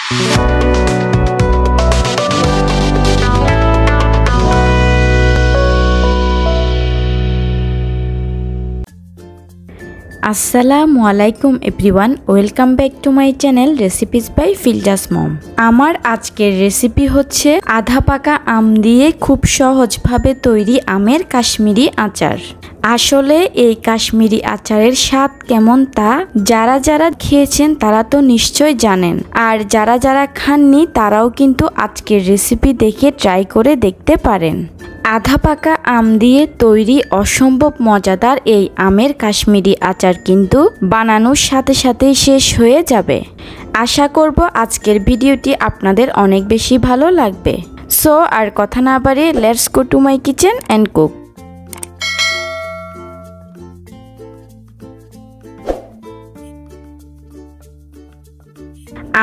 আসসালামু আলাইকুম everyone, welcome back to my channel recipes by Filza's mom. আমার আজকের রেসিপি হচ্ছে আধা পাকা আম দিয়ে খুব সহজভাবে তৈরি আমের কাশ্মীরি আচার। আসলে এই কাশ্মীরি আচারের স্বাদ কেমন তা যারা যারা খেয়েছেন তারা তো নিশ্চয় জানেন, আর যারা যারা খাননি তারাও কিন্তু আজকের রেসিপি দেখে ট্রাই করে দেখতে পারেন। আধা পাকা আম দিয়ে তৈরি অসম্ভব মজাদার এই আমের কাশ্মীরি আচার কিন্তু বানানোর সাথে সাথেই শেষ হয়ে যাবে। আশা করব আজকের ভিডিওটি আপনাদের অনেক বেশি ভালো লাগবে। সো আর কথা না বাড়িয়ে let's go to my kitchen and cook.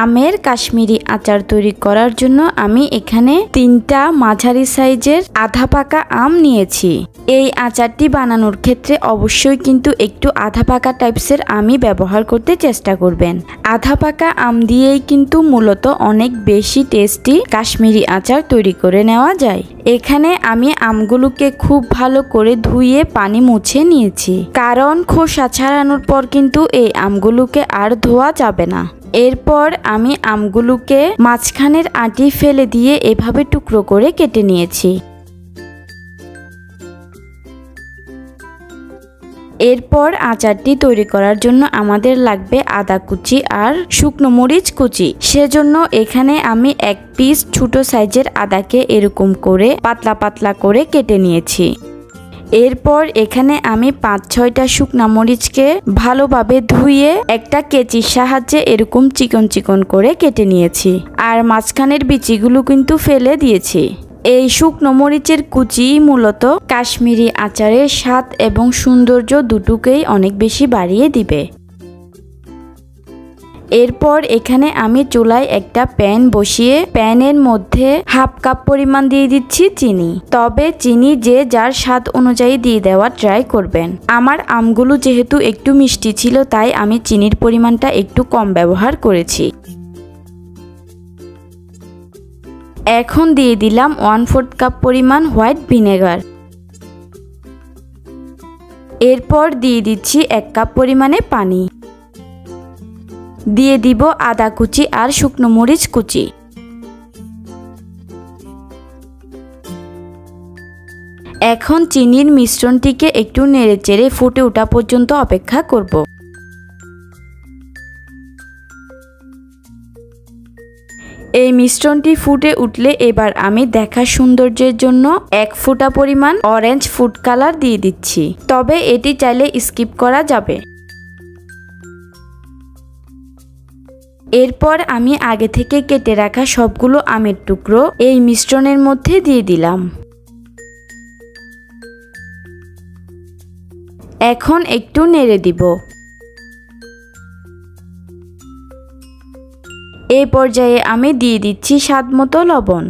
আমের কাশ্মীরি আচার তৈরি করার জন্য আমি এখানে 3টা মাঝারি সাইজের আধা পাকা আম নিয়েছি। এই আচারটি বানানোর ক্ষেত্রে অবশ্যই কিন্তু একটু আধা পাকা টাইপসের আমই ব্যবহার করতে চেষ্টা করবেন। আধা পাকা আম দিয়েই কিন্তু মূলত অনেক বেশি টেস্টি কাশ্মীরি আচার তৈরি করে নেওয়া যায়। এখানে আমি আমগুলোকে খুব ভালো করে ধুয়ে পানি মুছে নিয়েছি, কারণ খোসা ছাড়ানোর পর কিন্তু এই আমগুলোকে আর ধোয়া যাবে না। এরপর আমি আমগুলোকে মাঝখানের আঁটি ফেলে দিয়ে এভাবে টুকরো করে কেটে নিয়েছি। এরপর আচারটি তৈরি করার জন্য আমাদের লাগবে আদা কুচি আর শুকনো মরিচ কুচি। সেজন্য এখানে আমি 1 পিস ছোট সাইজের আদাকে এরকম করে পাতলা পাতলা করে কেটে নিয়েছি। এরপর এখানে আমি 5-6টা শুকনা মরিচকে ভালোভাবে ধুয়ে একটা কেচির সাহায্যে এরকম চিকন চিকন করে কেটে নিয়েছি, আর মাঝখানের বিচিগুলো কিন্তু ফেলে দিয়েছি। এই শুকনো মরিচের কুচি মূলত কাশ্মীরি আচারের স্বাদ এবং সৌন্দর্য দুটোকেই অনেক বেশি বাড়িয়ে দিবে। এরপর এখানে আমি চুলায় একটা প্যান বসিয়ে প্যানের মধ্যে 1/2 কাপ পরিমাণ দিয়ে দিচ্ছি চিনি। তবে চিনি যে যার স্বাদ অনুযায়ী দিয়ে দেওয়া ট্রাই করবেন। আমার আমগুলো যেহেতু একটু মিষ্টি ছিল তাই আমি চিনির পরিমাণটা একটু কম ব্যবহার করেছি। এখন দিয়ে দিলাম 1/4 কাপ পরিমাণ হোয়াইট ভিনেগার। এরপর দিয়ে দিচ্ছি 1 কাপ পরিমাণে পানি। দিয়ে দিব আদা কুচি আর শুকনো মরিচ কুচি। এখন চিনির মিশ্রণটিকে একটু নেড়েচেড়ে ফুটে ওঠা পর্যন্ত অপেক্ষা করব। এই মিশ্রণটি ফুটে উঠলে এবার আমি দেখা সৌন্দর্যের জন্য 1 ফোঁটা পরিমাণ অরেঞ্জ ফুড কালার দিয়ে দিচ্ছি, তবে এটি চাইলে স্কিপ করা যাবে। এরপর আমি আগে থেকে কেটে রাখা সবগুলো আমের টুকরো এই মিশ্রণের মধ্যে দিয়ে দিলাম। এখন একটু নেড়ে দিব। এই পর্যায়ে আমি দিয়ে দিচ্ছি স্বাদমতো লবণ।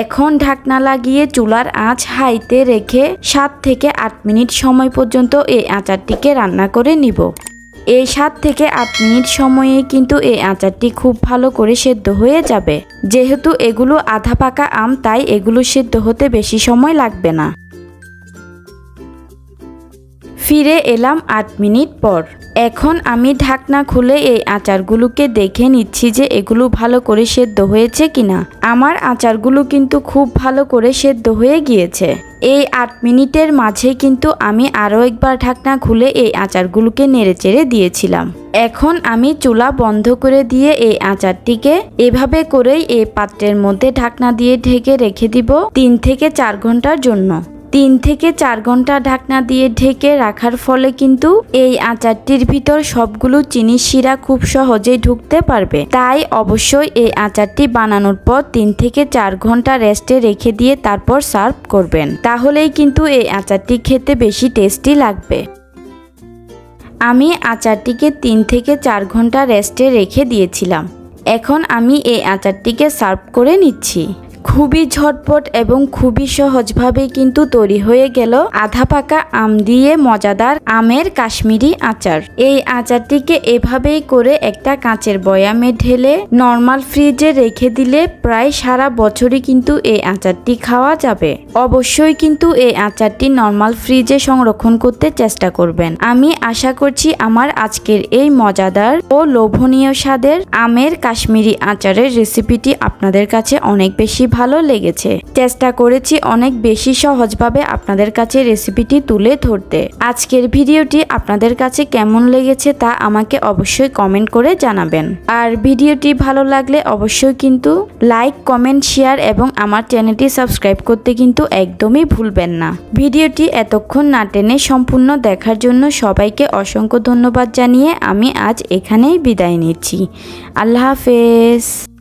এখন ঢাকনা লাগিয়ে চুলার আঁচ হাইতে রেখে 7 থেকে 8 মিনিট সময় পর্যন্ত এই আচারটিকে রান্না করে নিব। এই 7 থেকে 8 মিনিট সময়ে কিন্তু এই আচারটি খুব ভালো করে সেদ্ধ হয়ে যাবে। যেহেতু এগুলো আধা পাকা আম তাই এগুলো সেদ্ধ হতে বেশি সময় লাগবে না। ফিরে এলাম 8 মিনিট পর। এখন আমি ঢাকনা খুলে এই আচারগুলোকে দেখে নিচ্ছি যে এগুলো ভালো করে সেদ্ধ হয়েছে কিনা। আমার আচারগুলো কিন্তু খুব ভালো করে সেদ্ধ হয়ে গিয়েছে। এই 8 মিনিটের মাঝে কিন্তু আমি আরও একবার ঢাকনা খুলে এই আচারগুলোকে নেড়েচেড়ে দিয়েছিলাম। এখন আমি চুলা বন্ধ করে দিয়ে এই আচারটিকে এভাবে করেই এই পাত্রের মধ্যে ঢাকনা দিয়ে ঢেকে রেখে দিব 3 থেকে 4 ঘন্টার জন্য। 3 থেকে 4 ঘন্টা ঢাকনা দিয়ে ঢেকে রাখার ফলে কিন্তু এই আচারটির ভিতর সবগুলো চিনির শিরা খুব সহজেই ঢুকতে পারবে। তাই অবশ্যই এই আচারটি বানানোর পর 3 থেকে 4 ঘন্টা রেস্টে রেখে দিয়ে তারপর সার্ভ করবেন, তাহলেই কিন্তু এই আচারটি খেতে বেশি টেস্টি লাগবে। আমি আচারটিকে 3 থেকে 4 ঘন্টা রেস্টে রেখে দিয়েছিলাম। এখন আমি এই আচারটিকে সার্ভ করে নিচ্ছি। খুবই ঝটপট এবং খুবই সহজভাবে কিন্তু তৈরি হয়ে গেল আধা পাকা আম দিয়ে মজাদার আমের কাশ্মীরি আচার। এই আচারটিকে এভাবেই করে একটা কাঁচের বয়ামে ঢেলে নর্মাল ফ্রিজে রেখে দিলে প্রায় সারা বছরই কিন্তু এই আচারটি খাওয়া যাবে। অবশ্যই কিন্তু এই আচারটি নর্মাল ফ্রিজে সংরক্ষণ করতে চেষ্টা করবেন। আমি আশা করছি আমার আজকের এই মজাদার ও লোভনীয় স্বাদের আমের কাশ্মীরি আচারের রেসিপিটি আপনাদের কাছে অনেক বেশি ভালো লেগেছে। চেষ্টা করেছি অনেক বেশি সহজভাবে আপনাদের কাছে রেসিপিটি তুলে ধরতে। আজকের ভিডিওটি আপনাদের কাছে কেমন লেগেছে তা আমাকে অবশ্যই কমেন্ট করে জানাবেন। আর ভিডিওটি ভালো লাগলে অবশ্যই কিন্তু লাইক, কমেন্ট, শেয়ার এবং আমার চ্যানেলটি সাবস্ক্রাইব করতে কিন্তু একদমই ভুলবেন না। ভিডিওটি এতক্ষণ না টেনে সম্পূর্ণ দেখার জন্য সবাইকে অসংখ্য ধন্যবাদ জানিয়ে আমি আজ এখানেই বিদায় নিচ্ছি। আল্লাহ হাফেজ।